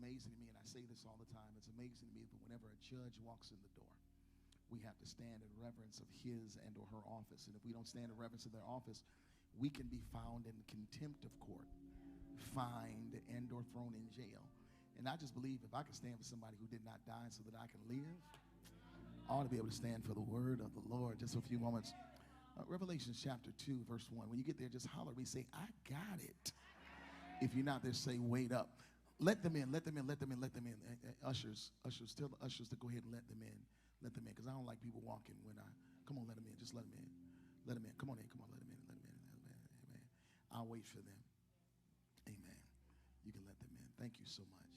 amazing to me, and I say this all the time, it's amazing to me that whenever a judge walks in the door, we have to stand in reverence of his and or her office. And if we don't stand in reverence of their office, we can be found in contempt of court, fined, and or thrown in jail. And I just believe if I could stand for somebody who did not die so that I can live, I ought to be able to stand for the word of the Lord. Just for a few moments. Revelation chapter 2, verse 1. When you get there, just holler at me, say, I got it. If you're not there, say, wait up. Let them in, let them in, let them in, let them in. Ushers, tell the ushers to go ahead and let them in. Let them in, because I don't like people walking when come on, let them in. Just let them in. Let them in. Come on in, come on, let them in, let them in, let them in. Amen. I'll wait for them. Amen. You can let them in. Thank you so much.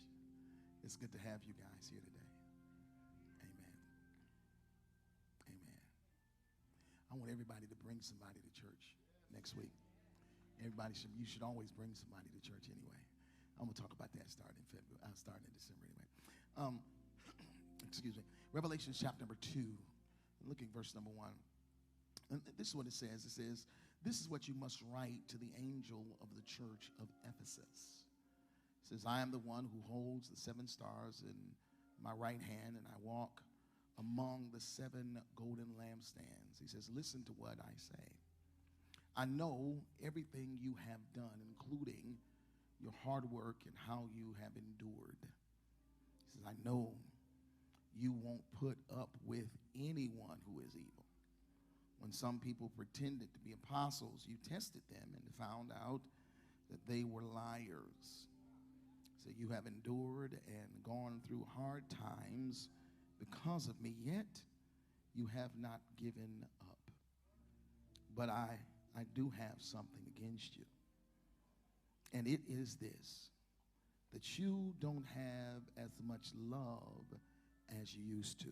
It's good to have you guys here today. Amen. Amen. I want everybody to bring somebody to church next week. You should always bring somebody to church anyway. I'm going to talk about that starting in December anyway. Excuse me. Revelation chapter number 2. Look at verse number 1. And this is what it says. It says, this is what you must write to the angel of the church of Ephesus. It says, I am the one who holds the 7 stars in my right hand, and I walk among the 7 golden lampstands. He says, listen to what I say. I know everything you have done, including your hard work and how you have endured. He says, I know you won't put up with anyone who is evil. When some people pretended to be apostles, you tested them and found out that they were liars. So you have endured and gone through hard times because of me, yet you have not given up. But I do have something against you. And it is this, that you don't have as much love as you used to.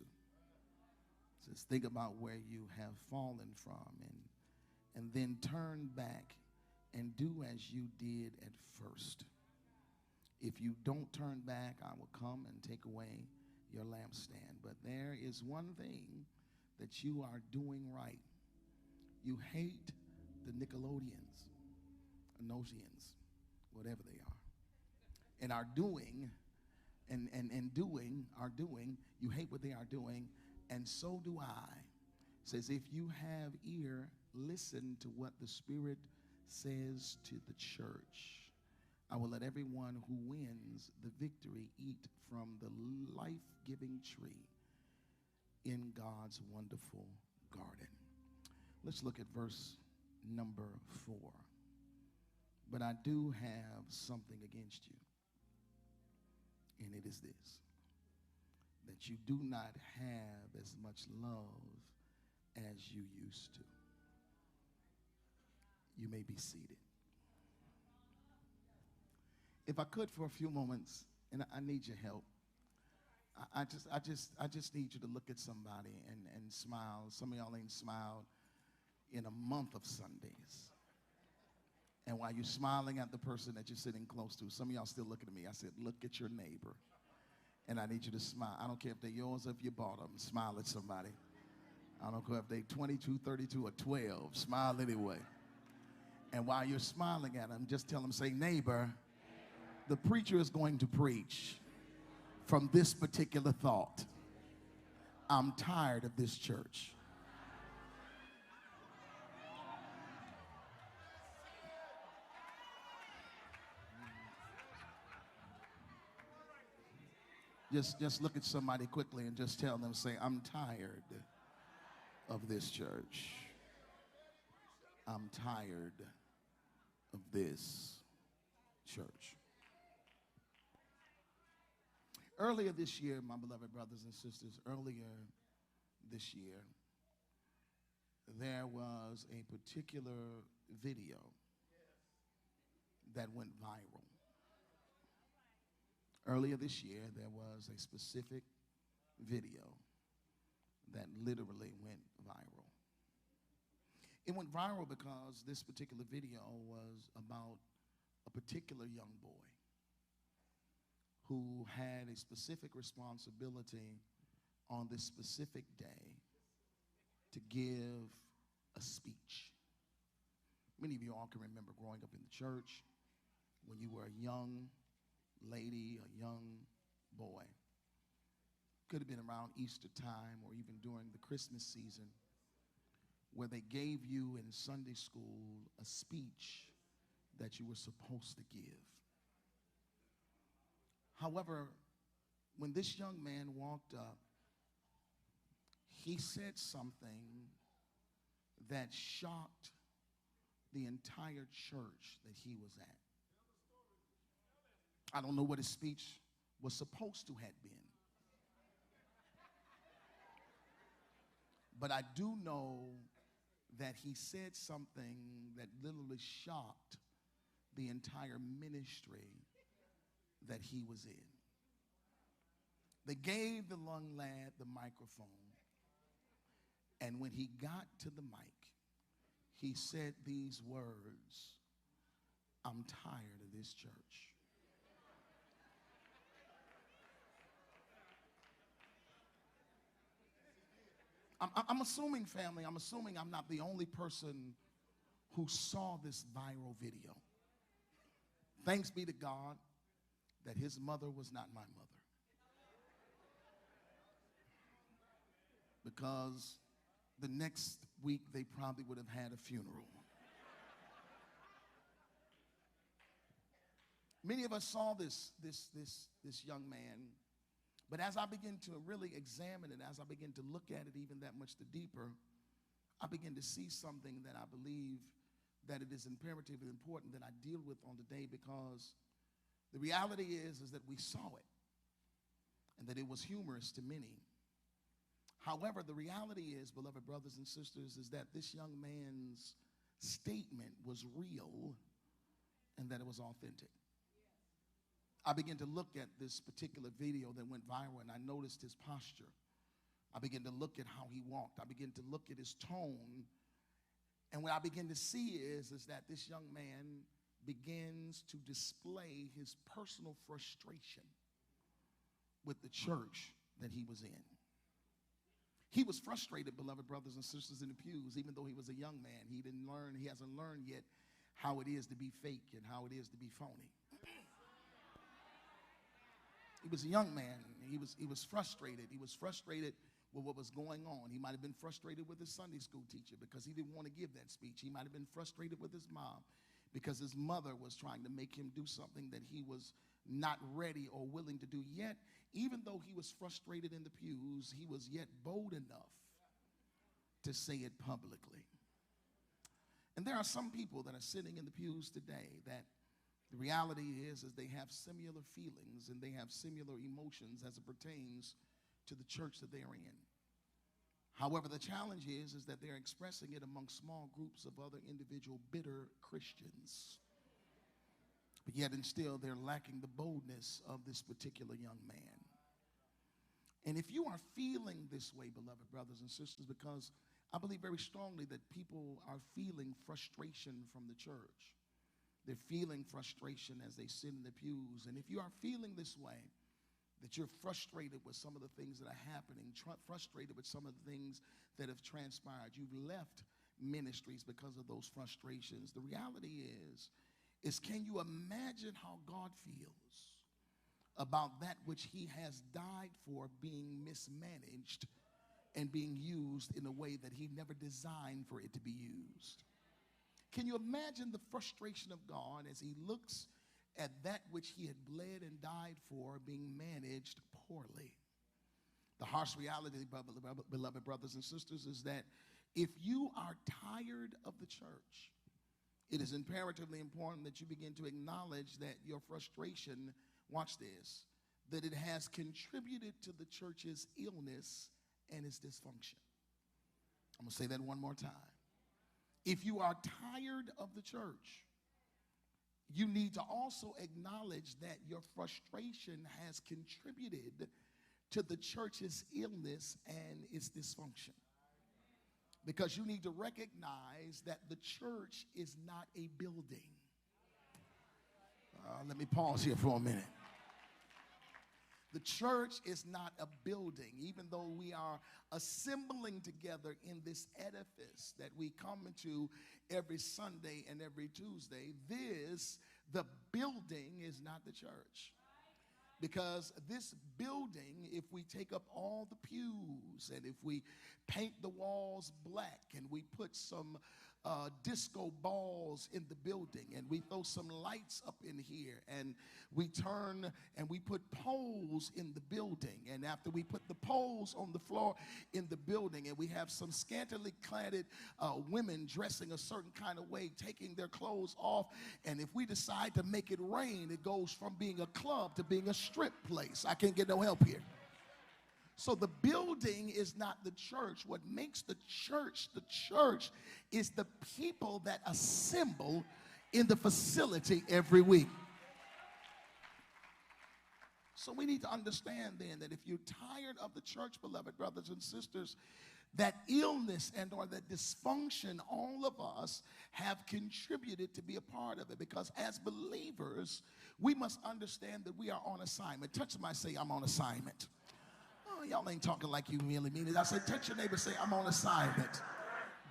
So think about where you have fallen from and then turn back and do as you did at first. If you don't turn back, I will come and take away your lampstand. But there is one thing that you are doing right. You hate the Nickelodeons, Nosians, whatever they are, and are doing, you hate what they are doing, and so do I. It says, if you have ear, listen to what the Spirit says to the church. I will let everyone who wins the victory eat from the life-giving tree in God's wonderful garden. Let's look at verse number 4. But I do have something against you, and it is this, that you do not have as much love as you used to. You may be seated. If I could for a few moments, and I need your help, I just need you to look at somebody and smile. Some of y'all ain't smiled in a month of Sundays. And while you're smiling at the person that you're sitting close to, some of y'all still looking at me. I said, look at your neighbor. And I need you to smile. I don't care if they're yours or if you bought them. Smile at somebody. I don't care if they're 22, 32, or 12. Smile anyway. And while you're smiling at them, just tell them, say, neighbor, the preacher is going to preach from this particular thought. I'm tired of this church. Just look at somebody quickly and just tell them, say, I'm tired of this church. I'm tired of this church. Earlier this year, my beloved brothers and sisters, there was a particular video that went viral. Earlier this year, there was a specific video that literally went viral. It went viral because this particular video was about a particular young boy who had a specific responsibility on this specific day to give a speech. Many of you all can remember growing up in the church when you were a young lady, a young could have been around Easter time or even during the Christmas season, where they gave you in Sunday school a speech that you were supposed to give. However, when this young man walked up, he said something that shocked the entire church that he was at. I don't know what his speech was supposed to have been, but I do know that he said something that literally shocked the entire ministry that he was in. They gave the young lad the microphone, and when he got to the mic, he said these words, "I'm tired of this church." I'm assuming, family, I'm assuming I'm not the only person who saw this viral video. Thanks be to God that his mother was not my mother. Because the next week they probably would have had a funeral. Many of us saw this young man, but as I begin to really examine it, as I begin to look at it even that much the deeper, I begin to see something that I believe that it is imperative and important that I deal with on today, because the reality is that we saw it and that it was humorous to many. However, the reality is, beloved brothers and sisters, is that this young man's statement was real and that it was authentic. I began to look at this particular video that went viral, and I noticed his posture. I began to look at how he walked. I began to look at his tone. And what I begin to see is that this young man begins to display his personal frustration with the church that he was in. He was frustrated, beloved brothers and sisters in the pews, even though he was a young man. He hasn't learned yet how it is to be fake and how it is to be phony. He was a young man. He was frustrated. He was frustrated with what was going on. He might have been frustrated with his Sunday school teacher because he didn't want to give that speech. He might have been frustrated with his mom because his mother was trying to make him do something that he was not ready or willing to do. Yet, even though he was frustrated in the pews, he was yet bold enough to say it publicly. And there are some people that are sitting in the pews today that the reality is they have similar feelings and they have similar emotions as it pertains to the church that they are in. However, the challenge is that they're expressing it among small groups of other individual bitter Christians. But yet and still, they're lacking the boldness of this particular young man. And if you are feeling this way, beloved brothers and sisters, because I believe very strongly that people are feeling frustration from the church. They're feeling frustration as they sit in the pews. And if you are feeling this way, that you're frustrated with some of the things that are happening, frustrated with some of the things that have transpired, you've left ministries because of those frustrations. The reality is can you imagine how God feels about that which he has died for being mismanaged and being used in a way that he never designed for it to be used? Can you imagine the frustration of God as he looks at that which he had bled and died for being managed poorly? The harsh reality, beloved brothers and sisters, is that if you are tired of the church, it is imperatively important that you begin to acknowledge that your frustration, watch this, that it has contributed to the church's illness and its dysfunction. I'm going to say that one more time. If you are tired of the church, you need to also acknowledge that your frustration has contributed to the church's illness and its dysfunction. Because you need to recognize that the church is not a building. Let me pause here for a minute. The church is not a building, even though we are assembling together in this edifice that we come into every Sunday and every Tuesday. The building is not the church. Because this building, if we take up all the pews and if we paint the walls black and we put some disco balls in the building and we throw some lights up in here and we turn and we put poles in the building, and after we put the poles on the floor in the building and we have some scantily clad women dressing a certain kind of way, taking their clothes off, and if we decide to make it rain, it goes from being a club to being a strip place. I can't get no help here. So the building is not the church. What makes the church is the people that assemble in the facility every week. So we need to understand then that if you're tired of the church, beloved brothers and sisters, that illness and or that dysfunction, all of us have contributed to be a part of it, because as believers, we must understand that we are on assignment. Touch somebody, say, I'm on assignment. Oh, y'all ain't talking like you really mean it. I said, touch your neighbor, say, I'm on assignment.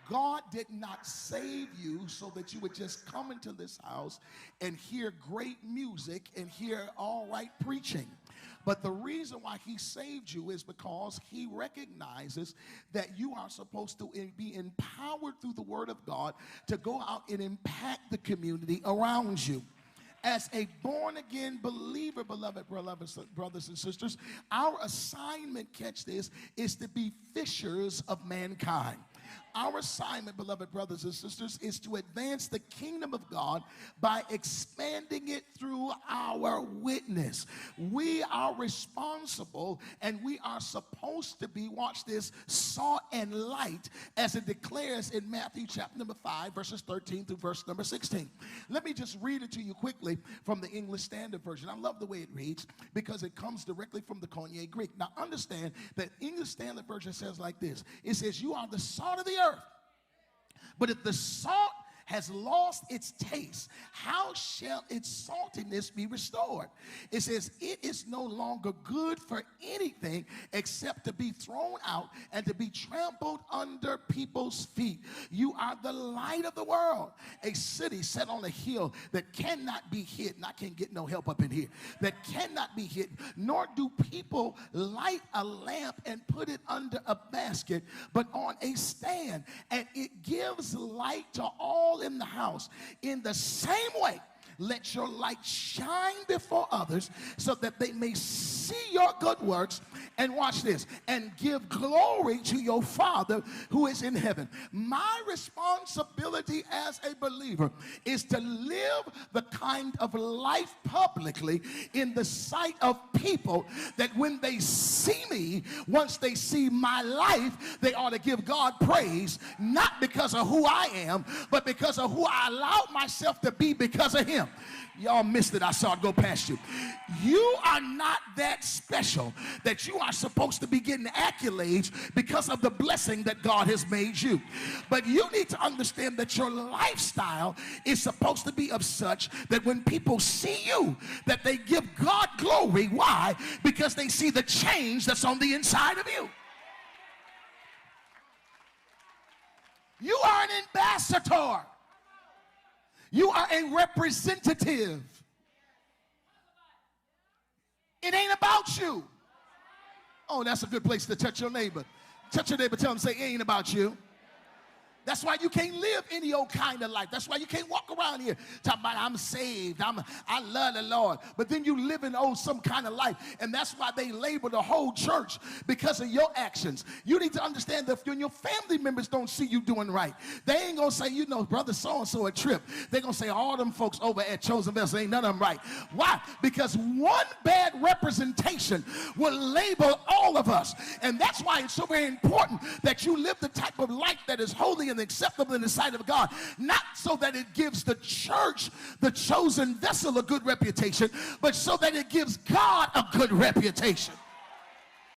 God did not save you so that you would just come into this house and hear great music and hear all right preaching. But the reason why he saved you is because he recognizes that you are supposed to be empowered through the word of God to go out and impact the community around you. As a born-again believer, beloved brothers and sisters, our assignment, catch this, is to be fishers of mankind. Our assignment, beloved brothers and sisters, is to advance the kingdom of God by expanding it through our witness. We are responsible and we are supposed to be, watch this, salt and light, as it declares in Matthew chapter number 5, verses 13 through verse number 16. Let me just read it to you quickly from the English Standard Version. I love the way it reads because it comes directly from the Koine Greek. Now understand that English Standard Version says like this. It says, you are the salt of the earth. But if the salt has lost its taste, how shall its saltiness be restored? It says, it is no longer good for anything except to be thrown out and to be trampled under people's feet. You are the light of the world, a city set on a hill that cannot be hid. And I can't get no help up in here. That cannot be hid, nor do people light a lamp and put it under a basket, but on a stand, and it gives light to all in the house. In the same way, let your light shine before others so that they may see your good works, and watch this, and give glory to your Father who is in heaven. My responsibility as a believer is to live the kind of life publicly in the sight of people that when they see me, once they see my life, they ought to give God praise, not because of who I am, but because of who I allowed myself to be because of him. Y'all missed it. I saw it go past you. You are not that special that you are supposed to be getting accolades because of the blessing that God has made you. But you need to understand that your lifestyle is supposed to be of such that when people see you, that they give God glory. Why? Because they see the change that's on the inside of you. You are an ambassador. You are a representative. It ain't about you. Oh, that's a good place to touch your neighbor. Touch your neighbor, tell him, say, it ain't about you. That's why you can't live any old kind of life. That's why you can't walk around here talking about I'm saved, I love the Lord. But then you live in some kind of life. And that's why they label the whole church because of your actions. You need to understand that when your family members don't see you doing right, they ain't going to say, you know, brother so-and-so a trip. They're going to say all them folks over at Chosen Vessel ain't none of them right. Why? Because one bad representation will label all of us. And that's why it's so very important that you live the type of life that is holy and acceptable in the sight of God, not so that it gives the church, the chosen vessel, a good reputation, but so that it gives God a good reputation.